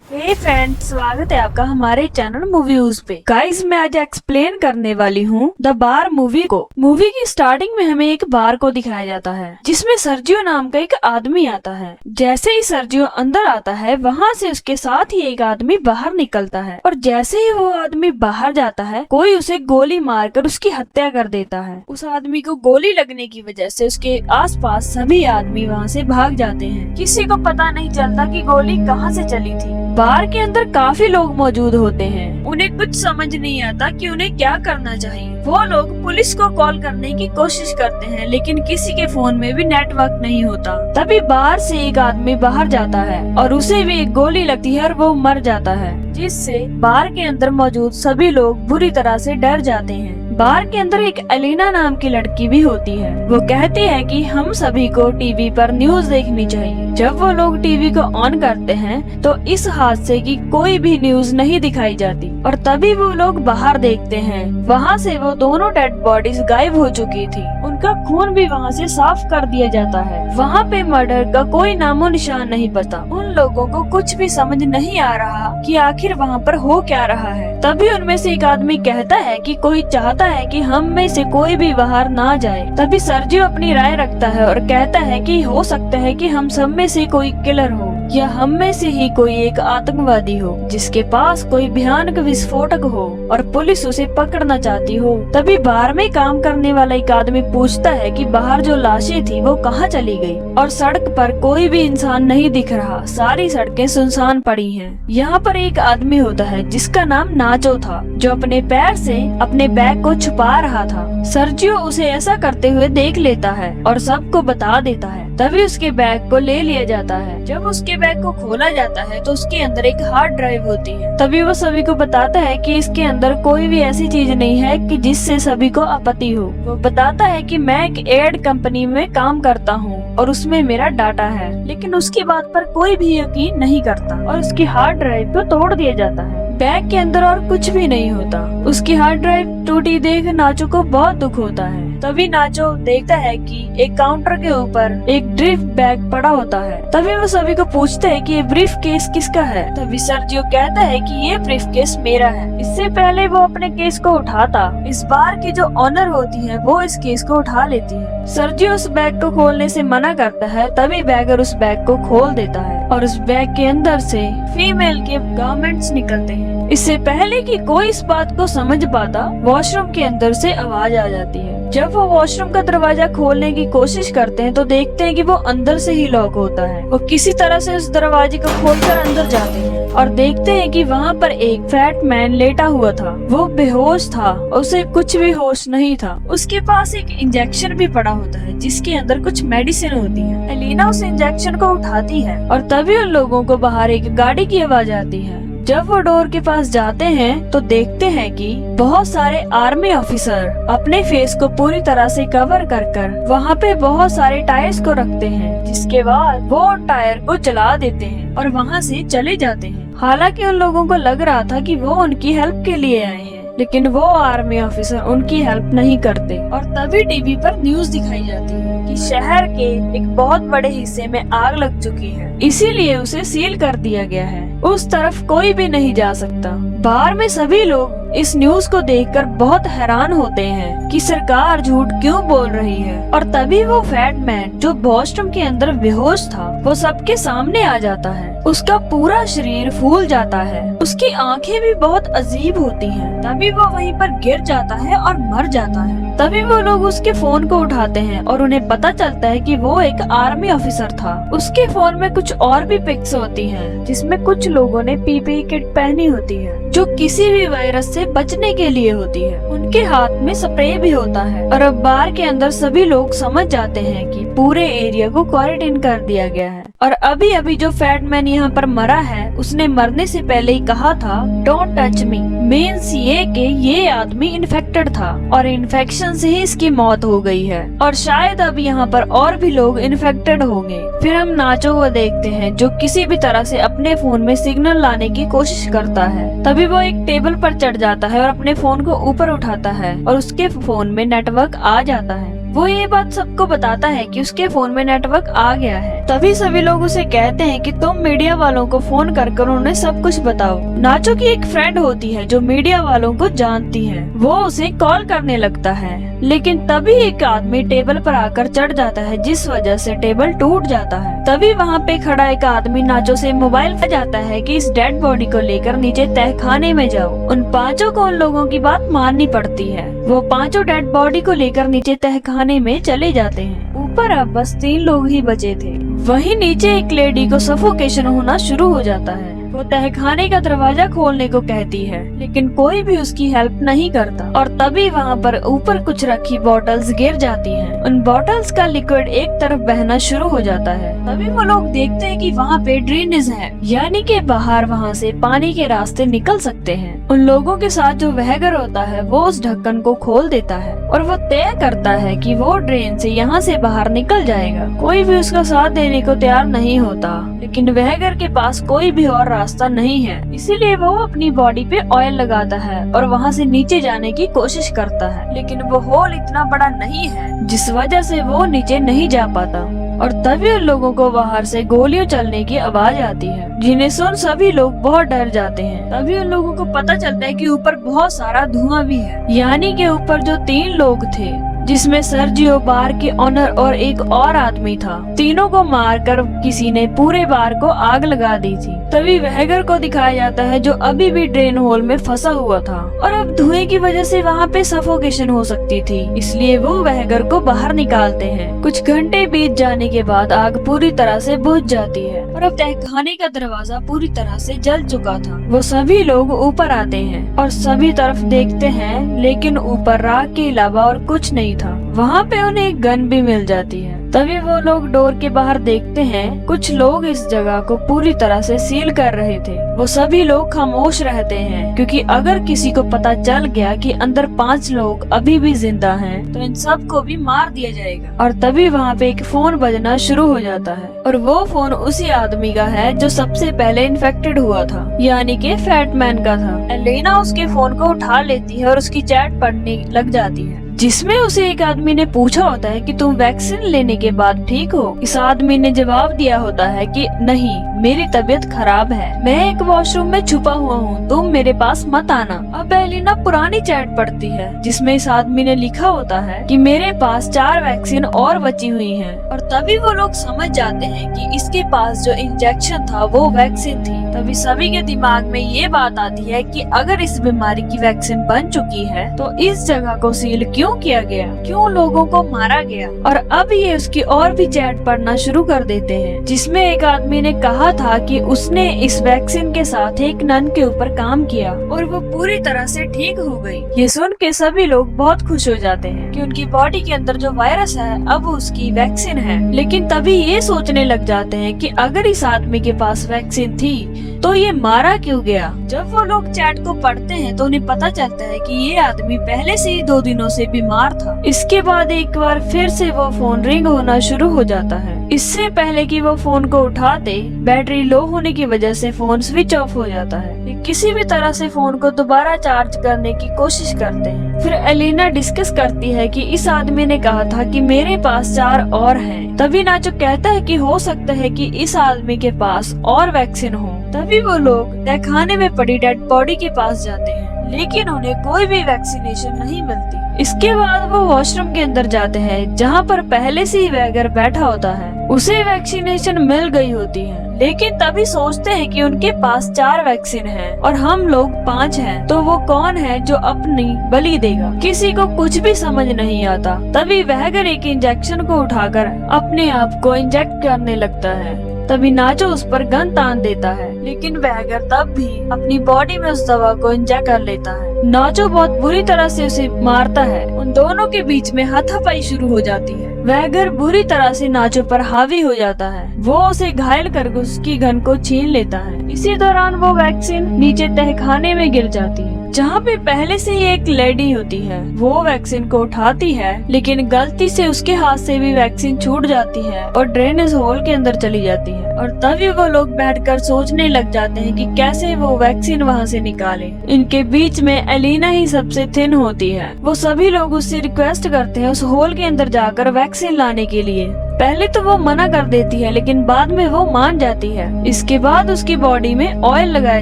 हे friends, स्वागत है आपका हमारे चैनल मूवीज पे। गाइस, मैं आज एक्सप्लेन करने वाली हूँ द बार मूवी को। मूवी की स्टार्टिंग में हमें एक बार को दिखाया जाता है जिसमें सर्जियो नाम का एक आदमी आता है। जैसे ही सर्जियो अंदर आता है, वहाँ से उसके साथ ही एक आदमी बाहर निकलता है और जैसे ही वो आदमी बाहर जाता है, कोई उसे गोली मारकर उसकी हत्या कर देता है। उस आदमी को गोली लगने की वजह से उसके आसपास सभी आदमी वहाँ से भाग जाते हैं। किसी को पता नहीं चलता कि गोली कहाँ से चली थी। बार के अंदर काफी लोग मौजूद होते हैं। उन्हें कुछ समझ नहीं आता कि उन्हें क्या करना चाहिए। वो लोग पुलिस को कॉल करने की कोशिश करते हैं, लेकिन किसी के फोन में भी नेटवर्क नहीं होता। तभी बाहर से एक आदमी बाहर जाता है और उसे भी एक गोली लगती है और वो मर जाता है, जिससे बार के अंदर मौजूद सभी लोग बुरी तरह से डर जाते हैं। बार के अंदर एक एलिना नाम की लड़की भी होती है। वो कहती है कि हम सभी को टीवी पर न्यूज देखनी चाहिए। जब वो लोग टीवी को ऑन करते हैं तो इस हादसे की कोई भी न्यूज नहीं दिखाई जाती और तभी वो लोग बाहर देखते हैं। वहाँ से वो दोनों डेड बॉडीज गायब हो चुकी थी। उनका खून भी वहाँ से साफ कर दिया जाता है। वहाँ पे मर्डर का कोई नामो निशान नहीं बचा। उन लोगों को कुछ भी समझ नहीं आ रहा कि आखिर वहाँ पर हो क्या रहा है। तभी उनमें से एक आदमी कहता है कि कोई चाहता है कि हम में से कोई भी बाहर ना जाए। तभी सर्जियो अपनी राय रखता है और कहता है कि हो सकता है कि हम सब में से कोई किलर हो या हम में से ही कोई एक आतंकवादी हो जिसके पास कोई भयानक विस्फोटक हो और पुलिस उसे पकड़ना चाहती हो। तभी बार में काम करने वाला एक आदमी पूछता है कि बाहर जो लाशें थी वो कहाँ चली गई और सड़क पर कोई भी इंसान नहीं दिख रहा। सारी सड़कें सुनसान पड़ी हैं। यहाँ पर एक आदमी होता है जिसका नाम नाचो था, जो अपने पैर से अपने बैग को छुपा रहा था। सर्जियो उसे ऐसा करते हुए देख लेता है और सबको बता देता है। तभी उसके बैग को ले लिया जाता है। जब उसके बैग को खोला जाता है तो उसके अंदर एक हार्ड ड्राइव होती है। तभी वो सभी को बताता है कि इसके अंदर कोई भी ऐसी चीज नहीं है कि जिससे सभी को आपत्ति हो। वो बताता है कि मैं एक एड कंपनी में काम करता हूँ और उसमें मेरा डाटा है, लेकिन उसकी बात पर कोई भी यकीन नहीं करता और उसकी हार्ड ड्राइव को तोड़ दिया जाता है। बैग के अंदर और कुछ भी नहीं होता। उसकी हार्ड ड्राइव टूटी देख नाचो को बहुत दुख होता है। तभी नाचो देखता है कि एक काउंटर के ऊपर एक ब्रीफ बैग पड़ा होता है। तभी वो सभी को पूछता है कि ये ब्रीफ केस किसका है। तभी सर्जियो कहता है कि ये ब्रीफ केस मेरा है। इससे पहले वो अपने केस को उठाता, इस बार की जो ऑनर होती है वो इस केस को उठा लेती है। सर्जियो उस बैग को खोलने से मना करता है। तभी बैगर उस बैग को खोल देता है और उस बैग के अंदर से फीमेल के गारमेंट्स निकलते हैं। इससे पहले कि कोई इस बात को समझ पाता, वॉशरूम के अंदर से आवाज आ जाती है। जब वो वॉशरूम का दरवाजा खोलने की कोशिश करते हैं तो देखते हैं कि वो अंदर से ही लॉक होता है। वो किसी तरह से उस दरवाजे को खोलकर अंदर जाते हैं और देखते हैं कि वहाँ पर एक फैट मैन लेटा हुआ था। वो बेहोश था, उसे कुछ भी होश नहीं था। उसके पास एक इंजेक्शन भी पड़ा होता है जिसके अंदर कुछ मेडिसिन होती है। एलिना उस इंजेक्शन को उठाती है और तभी उन लोगों को बाहर एक गाड़ी की आवाज आती है। जब वो डोर के पास जाते हैं तो देखते हैं कि बहुत सारे आर्मी ऑफिसर अपने फेस को पूरी तरह से कवर कर वहाँ पे बहुत सारे टायर्स को रखते हैं, जिसके बाद वो टायर को चला देते हैं और वहाँ से चले जाते हैं। हालांकि उन लोगों को लग रहा था कि वो उनकी हेल्प के लिए आए हैं, लेकिन वो आर्मी ऑफिसर उनकी हेल्प नहीं करते। और तभी टीवी पर न्यूज दिखाई जाती है कि शहर के एक बहुत बड़े हिस्से में आग लग चुकी है, इसीलिए उसे सील कर दिया गया है। उस तरफ कोई भी नहीं जा सकता। बाहर में सभी लोग इस न्यूज को देखकर बहुत हैरान होते हैं कि सरकार झूठ क्यों बोल रही है। और तभी वो फैट मैन जो वॉशरूम के अंदर बेहोश था, वो सबके सामने आ जाता है। उसका पूरा शरीर फूल जाता है, उसकी आंखें भी बहुत अजीब होती हैं। तभी वो वहीं पर गिर जाता है और मर जाता है। तभी वो लोग उसके फोन को उठाते हैं और उन्हें पता चलता है कि वो एक आर्मी ऑफिसर था। उसके फोन में कुछ और भी पिक्स होती हैं, जिसमें कुछ लोगों ने पीपीई किट पहनी होती है जो किसी भी वायरस से बचने के लिए होती है। उनके हाथ में स्प्रे भी होता है और अब बार के अंदर सभी लोग समझ जाते हैं कि पूरे एरिया को क्वारंटाइन कर दिया गया है। और अभी अभी जो फैट मैन यहाँ पर मरा है, उसने मरने से पहले ही कहा था डोंट टच मी, मीन्स ये कि ये आदमी इन्फेक्टेड था और इन्फेक्शन से ही इसकी मौत हो गई है और शायद अब यहाँ पर और भी लोग इन्फेक्टेड होंगे। फिर हम नाचो को देखते हैं जो किसी भी तरह से अपने फोन में सिग्नल लाने की कोशिश करता है। तभी वो एक टेबल पर चढ़ जाता है और अपने फोन को ऊपर उठाता है और उसके फोन में नेटवर्क आ जाता है। वो ये बात सबको बताता है कि उसके फोन में नेटवर्क आ गया है। तभी सभी लोग उसे कहते हैं कि तुम मीडिया वालों को फोन कर उन्हें सब कुछ बताओ। नाचो की एक फ्रेंड होती है जो मीडिया वालों को जानती है, वो उसे कॉल करने लगता है, लेकिन तभी एक आदमी टेबल पर आकर चढ़ जाता है, जिस वजह से टेबल टूट जाता है। तभी वहाँ पे खड़ा एक आदमी नाचो से मोबाइल पे जाता है कि इस डेड बॉडी को लेकर नीचे तहखाने में जाओ। उन पांचों को उन लोगों की बात माननी पड़ती है। वो पांचों डेड बॉडी को लेकर नीचे तहखाने में चले जाते हैं। ऊपर अब बस 3 लोग ही बचे थे। वहीं नीचे एक लेडी को सफोकेशन होना शुरू हो जाता है। वो तहखाने का दरवाजा खोलने को कहती है, लेकिन कोई भी उसकी हेल्प नहीं करता। और तभी वहाँ पर ऊपर कुछ रखी बॉटल्स गिर जाती हैं। उन बॉटल्स का लिक्विड एक तरफ बहना शुरू हो जाता है। तभी वो लोग देखते हैं कि वहाँ पे ड्रेनेज है, यानी कि बाहर वहाँ से पानी के रास्ते निकल सकते हैं। उन लोगों के साथ जो वहगर होता है वो उस ढक्कन को खोल देता है और वो तय करता है कि वो ड्रेन से यहाँ से बाहर निकल जाएगा। कोई भी उसका साथ देने को तैयार नहीं होता, लेकिन वहगर के पास कोई भी और रास्ता नहीं है, इसीलिए वो अपनी बॉडी पे ऑयल लगाता है और वहाँ से नीचे जाने की कोशिश करता है, लेकिन वो होल इतना बड़ा नहीं है जिस वजह से वो नीचे नहीं जा पाता। और तभी उन लोगों को बाहर से गोलियों चलने की आवाज आती है, जिन्हें सुन सभी लोग बहुत डर जाते हैं। तभी उन लोगों को पता चलता है कि ऊपर बहुत सारा धुआं भी है, यानी कि ऊपर जो 3 लोग थे, जिसमें सर्जियो बार के ऑनर और एक और आदमी था, तीनों को मारकर किसी ने पूरे बार को आग लगा दी थी। तभी वहगर को दिखाया जाता है जो अभी भी ड्रेन होल में फंसा हुआ था और अब धुएं की वजह से वहाँ पे सफोकेशन हो सकती थी, इसलिए वो वहगर को बाहर निकालते हैं। कुछ घंटे बीत जाने के बाद आग पूरी तरह से बुझ जाती है और अब तहखाने का दरवाजा पूरी तरह से जल चुका था। वो सभी लोग ऊपर आते हैं और सभी तरफ देखते हैं, लेकिन ऊपर राख के अलावा और कुछ नहीं था। वहाँ पे उन्हें एक गन भी मिल जाती है। तभी वो लोग डोर के बाहर देखते हैं, कुछ लोग इस जगह को पूरी तरह से सील कर रहे थे। वो सभी लोग खामोश रहते हैं, क्योंकि अगर किसी को पता चल गया कि अंदर 5 लोग अभी भी जिंदा हैं, तो इन सब को भी मार दिया जाएगा। और तभी वहाँ पे एक फोन बजना शुरू हो जाता है और वो फोन उसी आदमी का है जो सबसे पहले इन्फेक्टेड हुआ था, यानी कि फैटमैन का था। एलेना उसके फोन को उठा लेती है और उसकी चैट पढ़ने लग जाती है, जिसमें उसे एक आदमी ने पूछा होता है कि तुम वैक्सीन लेने के बाद ठीक हो। इस आदमी ने जवाब दिया होता है कि नहीं, मेरी तबीयत खराब है, मैं एक वॉशरूम में छुपा हुआ हूँ, तुम मेरे पास मत आना। अब एलिना पुरानी चैट पढ़ती है, जिसमें इस आदमी ने लिखा होता है कि मेरे पास 4 वैक्सीन और बची हुई हैं। और तभी वो लोग समझ जाते हैं कि इसके पास जो इंजेक्शन था वो वैक्सीन थी। तभी सभी के दिमाग में ये बात आती है कि अगर इस बीमारी की वैक्सीन बन चुकी है तो इस जगह को सील क्यों किया गया, क्यों लोगों को मारा गया। और अब ये उसकी और भी चैट पढ़ना शुरू कर देते हैं, जिसमें एक आदमी ने कहा था कि उसने इस वैक्सीन के साथ एक नन के ऊपर काम किया और वो पूरी तरह से ठीक हो गई। ये सुन के सभी लोग बहुत खुश हो जाते हैं कि उनकी बॉडी के अंदर जो वायरस है अब उसकी वैक्सीन है। लेकिन तभी ये सोचने लग जाते हैं कि अगर इस आदमी के पास वैक्सीन थी तो ये मारा क्यों गया। जब वो लोग चैट को पढ़ते हैं तो उन्हें पता चलता है कि ये आदमी पहले से ही 2 दिनों से बीमार था। इसके बाद एक बार फिर से वो फोन रिंग होना शुरू हो जाता है। इससे पहले कि वो फोन को उठाते, बैटरी लो होने की वजह से फोन स्विच ऑफ हो जाता है। किसी भी तरह से फोन को दोबारा चार्ज करने की कोशिश करते हैं। फिर एलिना डिस्कस करती है कि इस आदमी ने कहा था कि मेरे पास 4 और हैं। तभी नाचो कहता है कि हो सकता है कि इस आदमी के पास और वैक्सीन हो। तभी वो लोग तहखाने में पड़ी डेड बॉडी के पास जाते हैं, लेकिन उन्हें कोई भी वैक्सीनेशन नहीं मिलती। इसके बाद वो वॉशरूम के अंदर जाते हैं, जहाँ पर पहले से ही वैगर बैठा होता है। उसे वैक्सीनेशन मिल गई होती है, लेकिन तभी सोचते हैं कि उनके पास 4 वैक्सीन हैं और हम लोग 5 हैं, तो वो कौन है जो अपनी बलि देगा। किसी को कुछ भी समझ नहीं आता। तभी वैगर एक इंजेक्शन को उठाकर अपने आप को इंजेक्ट करने लगता है। तभी नाचो उस पर गन तान देता है, लेकिन वैगर तब भी अपनी बॉडी में उस दवा को इंजेक्ट कर लेता है। नाचो बहुत बुरी तरह से उसे मारता है। उन दोनों के बीच में हाथापाई शुरू हो जाती है। वैगर बुरी तरह से नाचो पर हावी हो जाता है। वो उसे घायल करके उसकी गन को छीन लेता है। इसी दौरान वो वैक्सीन नीचे तहखाने में गिर जाती है, जहाँ पे पहले से ही एक लेडी होती है। वो वैक्सीन को उठाती है, लेकिन गलती से उसके हाथ से भी वैक्सीन छूट जाती है और ड्रेनेज होल के अंदर चली जाती है। और तभी वो लोग बैठकर सोचने लग जाते हैं कि कैसे वो वैक्सीन वहाँ से निकाले। इनके बीच में एलिना ही सबसे थिन होती है। वो सभी लोग उससे रिक्वेस्ट करते हैं उस होल के अंदर जाकर वैक्सीन लाने के लिए। पहले तो वो मना कर देती है, लेकिन बाद में वो मान जाती है। इसके बाद उसकी बॉडी में ऑयल लगाया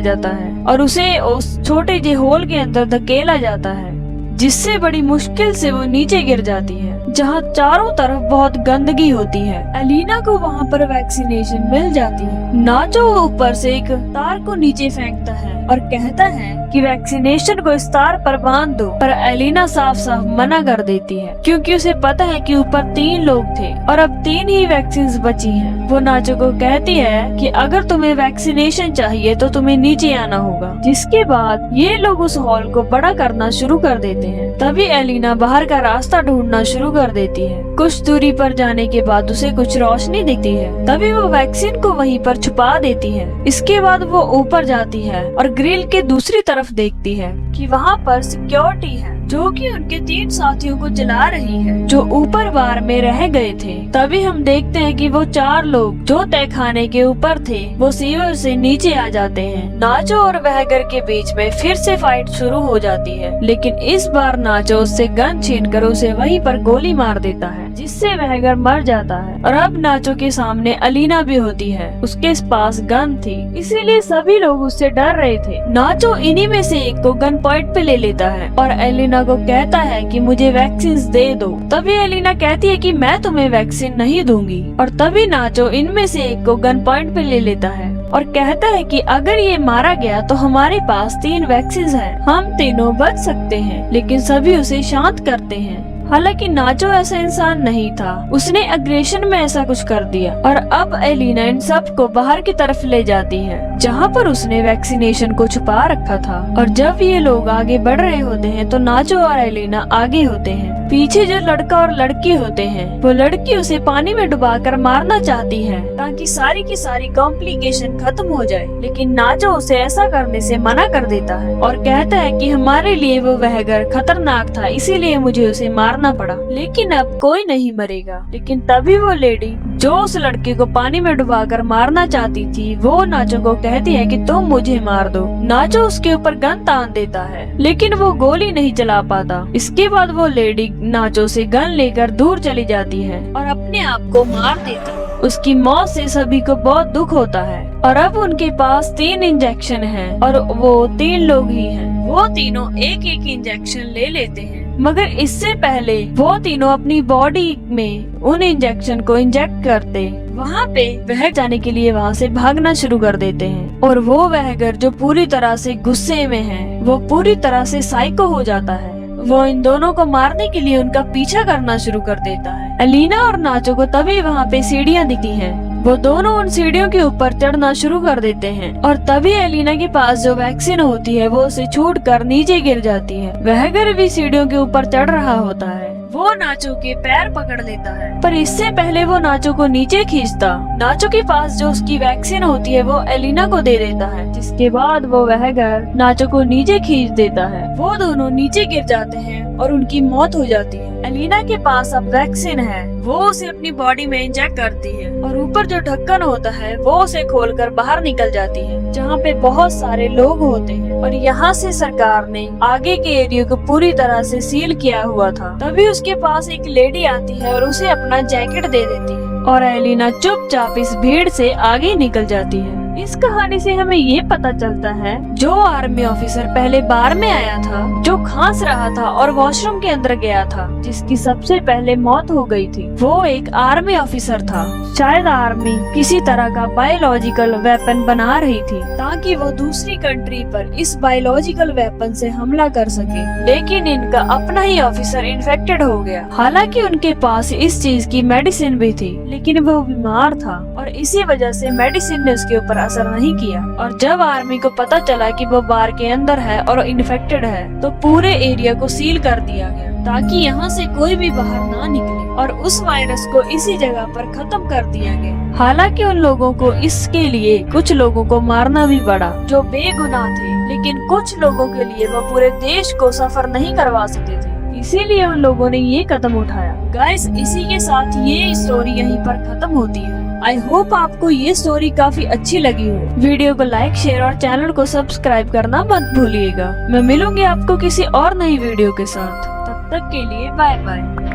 जाता है और उसे उस छोटे जे होल के अंदर धकेला जाता है, जिससे बड़ी मुश्किल से वो नीचे गिर जाती है, जहाँ चारों तरफ बहुत गंदगी होती है। एलिना को वहाँ पर वैक्सीनेशन मिल जाती है। नाचो ऊपर से एक तार को नीचे फेंकता है और कहता है कि वैक्सीनेशन को इस तार पर बांध दो, पर एलिना साफ साफ मना कर देती है, क्योंकि उसे पता है कि ऊपर 3 लोग थे और अब 3 ही वैक्सीन बची हैं। वो नाचो को कहती है कि अगर तुम्हें वैक्सीनेशन चाहिए तो तुम्हें नीचे आना होगा। जिसके बाद ये लोग उस हॉल को बड़ा करना शुरू कर देते हैं। तभी एलिना बाहर का रास्ता ढूंढना शुरू कर देती है। कुछ दूरी पर जाने के बाद उसे कुछ रोशनी दिखती है। तभी वो वैक्सीन को वहीं पर छुपा देती है। इसके बाद वो ऊपर जाती है और ग्रिल के दूसरी तरफ देखती है कि वहाँ पर सिक्योरिटी है, जो कि उनके 3 साथियों को जला रही है, जो ऊपर बार में रह गए थे। तभी हम देखते हैं कि वो 4 लोग जो तहखाने के ऊपर थे वो सीवर से नीचे आ जाते हैं। नाचो और वहगर के बीच में फिर से फाइट शुरू हो जाती है, लेकिन इस बार नाचो उससे गन छीनकर उसे वहीं पर गोली मार देता है, जिससे वहगर मर जाता है। और अब नाचो के सामने एलिना भी होती है। उसके पास गन थी, इसीलिए सभी लोग उससे डर रहे थे। नाचो इन्हीं में से एक को गन पॉइंट पे ले लेता है और एलिना को कहता है कि मुझे वैक्सीन दे दो। तभी एलिना कहती है कि मैं तुम्हें वैक्सीन नहीं दूंगी। और तभी नाचो इनमें से एक को गन पॉइंट पे ले लेता है और कहता है कि अगर ये मारा गया तो हमारे पास 3 वैक्सीन हैं, हम तीनों बच सकते हैं। लेकिन सभी उसे शांत करते हैं। हालांकि नाचो ऐसा इंसान नहीं था, उसने अग्रेशन में ऐसा कुछ कर दिया। और अब एलिना इन सब को बाहर की तरफ ले जाती है, जहाँ पर उसने वैक्सीनेशन को छुपा रखा था। और जब ये लोग आगे बढ़ रहे होते हैं तो नाचो और एलिना आगे होते हैं। पीछे जो लड़का और लड़की होते हैं, वो लड़की उसे पानी में डुबाकर मारना चाहती है ताकि सारी की सारी कॉम्प्लिकेशन खत्म हो जाए, लेकिन नाचो उसे ऐसा करने से मना कर देता है और कहता है कि हमारे लिए वो वहगर खतरनाक था, इसीलिए मुझे उसे मारना पड़ा, लेकिन अब कोई नहीं मरेगा। लेकिन तभी वो लेडी जो उस लड़के को पानी में डुबाकर मारना चाहती थी, वो नाचो को कहती है कि तुम मुझे मार दो। नाचो उसके ऊपर गन तान देता है, लेकिन वो गोली नहीं चला पाता। इसके बाद वो लेडी नाचो से गन लेकर दूर चली जाती है और अपने आप को मार देती है। उसकी मौत से सभी को बहुत दुख होता है। और अब उनके पास 3 इंजेक्शन हैं और वो 3 लोग ही हैं। वो तीनों एक एक इंजेक्शन ले लेते हैं, मगर इससे पहले वो तीनों अपनी बॉडी में उन इंजेक्शन को इंजेक्ट करते वहाँ पे वह जाने के लिए वहाँ से भागना शुरू कर देते हैं। और वो वहगर जो पूरी तरह से गुस्से में है, वो पूरी तरह से साइको हो जाता है। वो इन दोनों को मारने के लिए उनका पीछा करना शुरू कर देता है। एलिना और नाचो को तभी वहाँ पे सीढ़ियाँ दिखती हैं। वो दोनों उन सीढ़ियों के ऊपर चढ़ना शुरू कर देते हैं और तभी एलिना के पास जो वैक्सीन होती है वो उसे छूटकर नीचे गिर जाती है। वहगर भी सीढ़ियों के ऊपर चढ़ रहा होता है। वो नाचो के पैर पकड़ लेता है, पर इससे पहले वो नाचो को नीचे खींचता। नाचो के पास जो उसकी वैक्सीन होती है वो एलिना को दे देता है, जिसके बाद वो वहगर नाचो को नीचे खींच देता है। वो दोनों नीचे गिर जाते हैं और उनकी मौत हो जाती है। एलिना के पास अब वैक्सीन है, वो उसे अपनी बॉडी में इंजेक्ट करती है और ऊपर जो ढक्कन होता है वो उसे खोलकर बाहर निकल जाती है, जहाँ पे बहुत सारे लोग होते हैं। और यहाँ से सरकार ने आगे के एरिया को पूरी तरह से सील किया हुआ था। तभी उसके पास एक लेडी आती है और उसे अपना जैकेट दे देती है और एलिना चुपचाप इस भीड़ से आगे निकल जाती है। इस कहानी से हमें ये पता चलता है, जो आर्मी ऑफिसर पहले बार में आया था, जो खांस रहा था और वॉशरूम के अंदर गया था, जिसकी सबसे पहले मौत हो गई थी, वो एक आर्मी ऑफिसर था। शायद आर्मी किसी तरह का बायोलॉजिकल वेपन बना रही थी ताकि वो दूसरी कंट्री पर इस बायोलॉजिकल वेपन से हमला कर सके, लेकिन इनका अपना ही ऑफिसर इन्फेक्टेड हो गया। हालांकि उनके पास इस चीज की मेडिसिन भी थी, लेकिन वो बीमार था और इसी वजह से मेडिसिन ने उसके ऊपर असर नहीं किया। और जब आर्मी को पता चला कि वो बार के अंदर है और इन्फेक्टेड है, तो पूरे एरिया को सील कर दिया गया ताकि यहाँ से कोई भी बाहर ना निकले और उस वायरस को इसी जगह पर खत्म कर दिया गया। हालांकि उन लोगों को इसके लिए कुछ लोगों को मारना भी पड़ा जो बेगुनाह थे, लेकिन कुछ लोगों के लिए वो पूरे देश को सफर नहीं करवा सकते थे, इसीलिए उन लोगों ने ये कदम उठाया। गाइस, इसी के साथ ये स्टोरी यहीं पर खत्म होती है। आई होप आपको ये स्टोरी काफी अच्छी लगी हो। वीडियो को लाइक, शेयर और चैनल को सब्सक्राइब करना मत भूलिएगा। मैं मिलूंगी आपको किसी और नई वीडियो के साथ। तब तक के लिए बाय बाय।